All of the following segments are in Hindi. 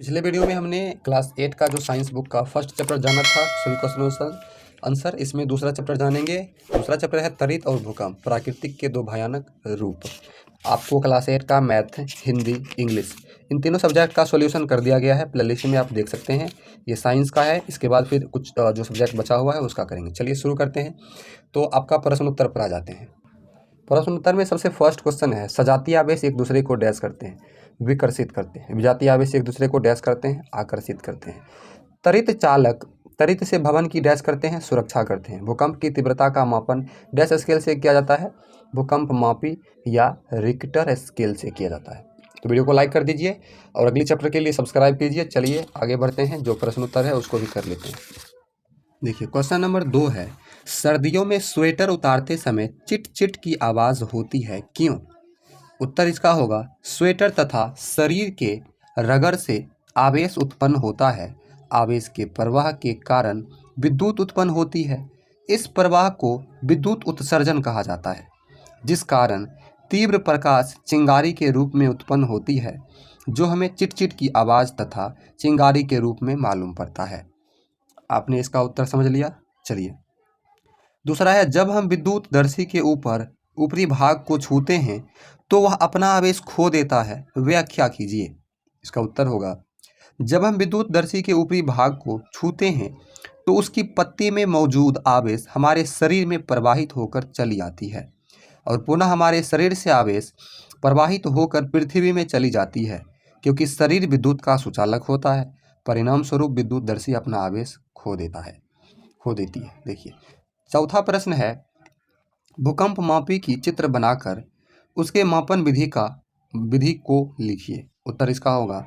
पिछले वीडियो में हमने क्लास 8 का जो साइंस बुक का फर्स्ट चैप्टर जाना था, सभी क्वेश्चन आंसर। इसमें दूसरा चैप्टर जानेंगे। दूसरा चैप्टर है त्वरित और भूकंप, प्राकृतिक के दो भयानक रूप। आपको क्लास 8 का मैथ, हिंदी, इंग्लिश इन तीनों सब्जेक्ट का सॉल्यूशन कर दिया गया है। प्लेलिस्ट में आप देख सकते हैं। ये साइंस का है। इसके बाद फिर कुछ जो सब्जेक्ट बचा हुआ है उसका करेंगे। चलिए शुरू करते हैं। तो आपका प्रश्न उत्तर पर आ जाते हैं। प्रश्न उत्तर में सबसे फर्स्ट क्वेश्चन है, सजातीय आवेश एक दूसरे को डैश करते हैं, विकर्षित करते हैं। विजातीय आवेश एक दूसरे को डैश करते हैं, आकर्षित करते हैं। त्वरित चालक त्वरित से भवन की डैश करते हैं, सुरक्षा करते हैं। भूकंप की तीव्रता का मापन डैश स्केल से किया जाता है, भूकंप मापी या रिक्टर स्केल से किया जाता है। तो वीडियो को लाइक कर दीजिए और अगले चैप्टर के लिए सब्सक्राइब कीजिए। चलिए आगे बढ़ते हैं, जो प्रश्न उत्तर है उसको भी कर लेते हैं। देखिए क्वेश्चन नंबर 2 है, सर्दियों में स्वेटर उतारते समय चिट चिट की आवाज़ होती है, क्यों? उत्तर इसका होगा, स्वेटर तथा शरीर के रगड़ से आवेश उत्पन्न होता है। आवेश के प्रवाह के कारण विद्युत उत्पन्न होती है। इस प्रवाह को विद्युत उत्सर्जन कहा जाता है, जिस कारण तीव्र प्रकाश चिंगारी के रूप में उत्पन्न होती है, जो हमें चिटचिट की आवाज़ तथा चिंगारी के रूप में मालूम पड़ता है। आपने इसका उत्तर समझ लिया। चलिए दूसरा है, जब हम विद्युत दर्शी के ऊपरी भाग को छूते हैं तो वह अपना आवेश खो देता है, व्याख्या कीजिए। इसका उत्तर होगा, जब हम विद्युत दर्शी के ऊपरी भाग को छूते हैं तो उसकी पत्ती में मौजूद आवेश हमारे शरीर में प्रवाहित होकर चली आती है और पुनः हमारे शरीर से आवेश प्रवाहित होकर पृथ्वी में चली जाती है, क्योंकि शरीर विद्युत का सुचालक होता है। परिणाम स्वरूप विद्युत दर्शी अपना आवेश खो देती है। देखिए चौथा प्रश्न है, भूकंप मापी की चित्र बनाकर उसके मापन विधि को लिखिए। उत्तर इसका होगा,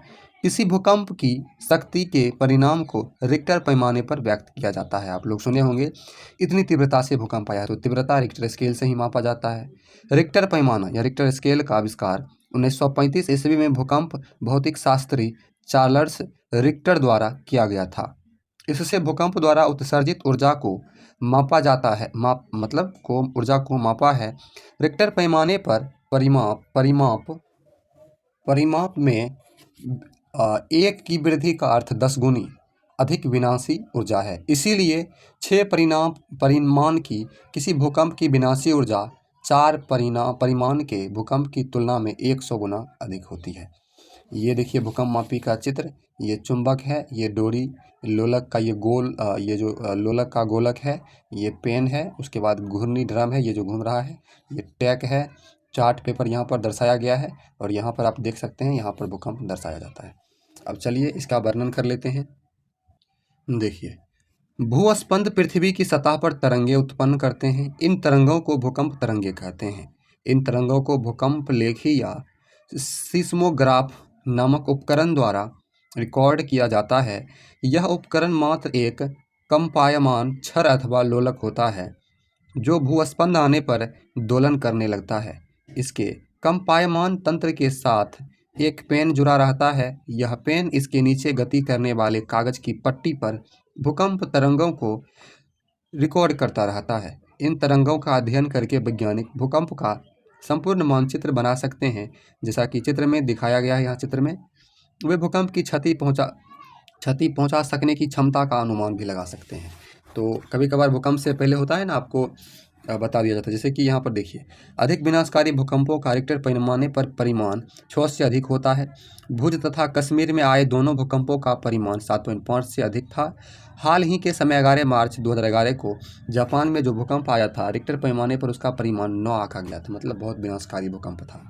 किसी भूकंप की शक्ति के परिणाम को रिक्टर पैमाने पर व्यक्त किया जाता है। आप लोग सुने होंगे, इतनी तीव्रता से भूकंप आया, तो तीव्रता रिक्टर स्केल से ही मापा जाता है। रिक्टर पैमाना या रिक्टर स्केल का आविष्कार 1935 ईस्वी में भूकंप भौतिक शास्त्री चार्ल्स रिक्टर द्वारा किया गया था। इससे भूकंप द्वारा उत्सर्जित ऊर्जा को मापा जाता है, ऊर्जा को मापा है। रिक्टर पैमाने पर परिमाप में 1 की वृद्धि का अर्थ 10 गुनी अधिक विनाशी ऊर्जा है। इसीलिए 6 परिमाण की किसी भूकंप की विनाशी ऊर्जा 4 परिमाण के भूकंप की तुलना में 100 गुना अधिक होती है। ये देखिए भूकंप मापी का चित्र, ये चुंबक है, ये डोरी, लोलक का ये लोलक का गोलक है, ये पेन है, उसके बाद घूर्णी ड्रम है ये जो घूम रहा है, ये टैक है, चार्ट पेपर यहाँ पर दर्शाया गया है और यहाँ पर आप देख सकते हैं, यहाँ पर भूकंप दर्शाया जाता है। अब चलिए इसका वर्णन कर लेते हैं। देखिए, भूस्पंद पृथ्वी की सतह पर तरंगे उत्पन्न करते हैं। इन तरंगों को भूकंप तरंगे कहते हैं। इन तरंगों को भूकंप लेखी या सिस्मोग्राफ नामक उपकरण द्वारा रिकॉर्ड किया जाता है। यह उपकरण मात्र एक कंपायमान छड़ अथवा लोलक होता है, जो भूस्पंद आने पर दोलन करने लगता है। इसके कंपायमान तंत्र के साथ एक पेन जुड़ा रहता है। यह पेन इसके नीचे गति करने वाले कागज की पट्टी पर भूकंप तरंगों को रिकॉर्ड करता रहता है। इन तरंगों का अध्ययन करके वैज्ञानिक भूकंप का संपूर्ण मानचित्र बना सकते हैं। जैसा कि चित्र में दिखाया गया है, यहाँ चित्र में वे भूकंप की क्षति पहुंचा सकने की क्षमता का अनुमान भी लगा सकते हैं। तो कभी कभार भूकंप से पहले होता है ना, आपको बता दिया जाता है। जैसे कि यहाँ पर देखिए, अधिक विनाशकारी भूकंपों का रिक्टर पैमाने पर परिमाण 6 से अधिक होता है। भुज तथा कश्मीर में आए दोनों भूकंपों का परिमाण 7.5 से अधिक था। हाल ही के समय 11 मार्च 2011 को जापान में जो भूकंप आया था, रिक्टर पैमाने पर उसका परिमाण 9 आंका गया था, मतलब बहुत विनाशकारी भूकंप था।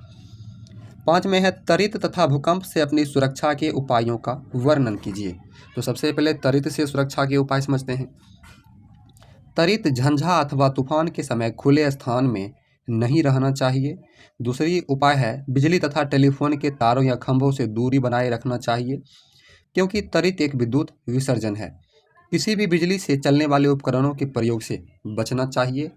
5 में है, त्वरित तथा भूकंप से अपनी सुरक्षा के उपायों का वर्णन कीजिए। तो सबसे पहले त्वरित से सुरक्षा के उपाय समझते हैं। त्वरित झंझा अथवा तूफान के समय खुले स्थान में नहीं रहना चाहिए। दूसरी उपाय है, बिजली तथा टेलीफोन के तारों या खंभों से दूरी बनाए रखना चाहिए, क्योंकि त्वरित एक विद्युत विसर्जन है। किसी भी बिजली से चलने वाले उपकरणों के प्रयोग से बचना चाहिए।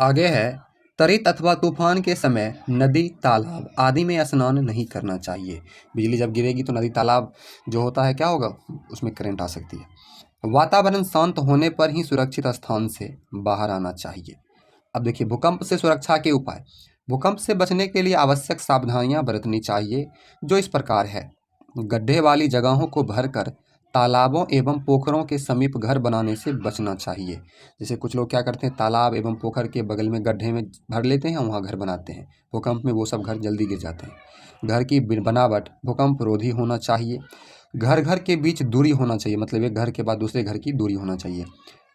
आगे है, त्वरित अथवा तूफान के समय नदी, तालाब आदि में स्नान नहीं करना चाहिए। बिजली जब गिरेगी तो नदी, तालाब जो होता है क्या होगा, उसमें करंट आ सकती है। वातावरण शांत होने पर ही सुरक्षित स्थान से बाहर आना चाहिए। अब देखिए भूकंप से सुरक्षा के उपाय। भूकंप से बचने के लिए आवश्यक सावधानियां बरतनी चाहिए, जो इस प्रकार है। गड्ढे वाली जगहों को भरकर तालाबों एवं पोखरों के समीप घर बनाने से बचना चाहिए। जैसे कुछ लोग क्या करते हैं, तालाब एवं पोखर के बगल में गड्ढे में भर लेते हैं, वहाँ घर बनाते हैं। भूकंप में वो सब घर जल्दी गिर जाते हैं। घर की बनावट भूकंप रोधी होना चाहिए। घर घर के बीच दूरी होना चाहिए, मतलब एक घर के बाद दूसरे घर की दूरी होना चाहिए।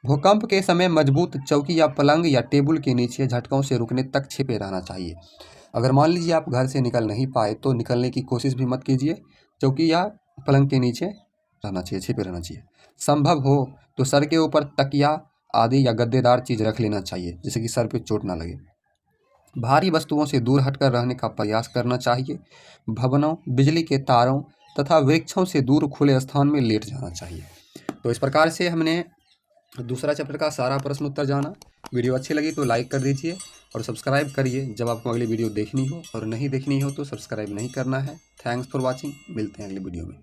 भूकंप के समय मजबूत चौकी या पलंग या टेबल के नीचे झटकों से रुकने तक छिपे रहना चाहिए। अगर मान लीजिए आप घर से निकल नहीं पाए तो निकलने की कोशिश भी मत कीजिए, चौकी या पलंग के नीचे रहना चाहिए, छिपे रहना चाहिए। संभव हो तो सर के ऊपर तकिया आदि या गद्देदार चीज़ रख लेना चाहिए, जिससे कि सर पे चोट ना लगे। भारी वस्तुओं से दूर हटकर रहने का प्रयास करना चाहिए। भवनों, बिजली के तारों तथा वृक्षों से दूर खुले स्थान में लेट जाना चाहिए। तो इस प्रकार से हमने दूसरा चैप्टर का सारा प्रश्न उत्तर जाना। वीडियो अच्छी लगी तो लाइक कर दीजिए और सब्सक्राइब करिए जब आपको अगली वीडियो देखनी हो, और नहीं देखनी हो तो सब्सक्राइब नहीं करना है। Thanks for watching. मिलते हैं अगली वीडियो में।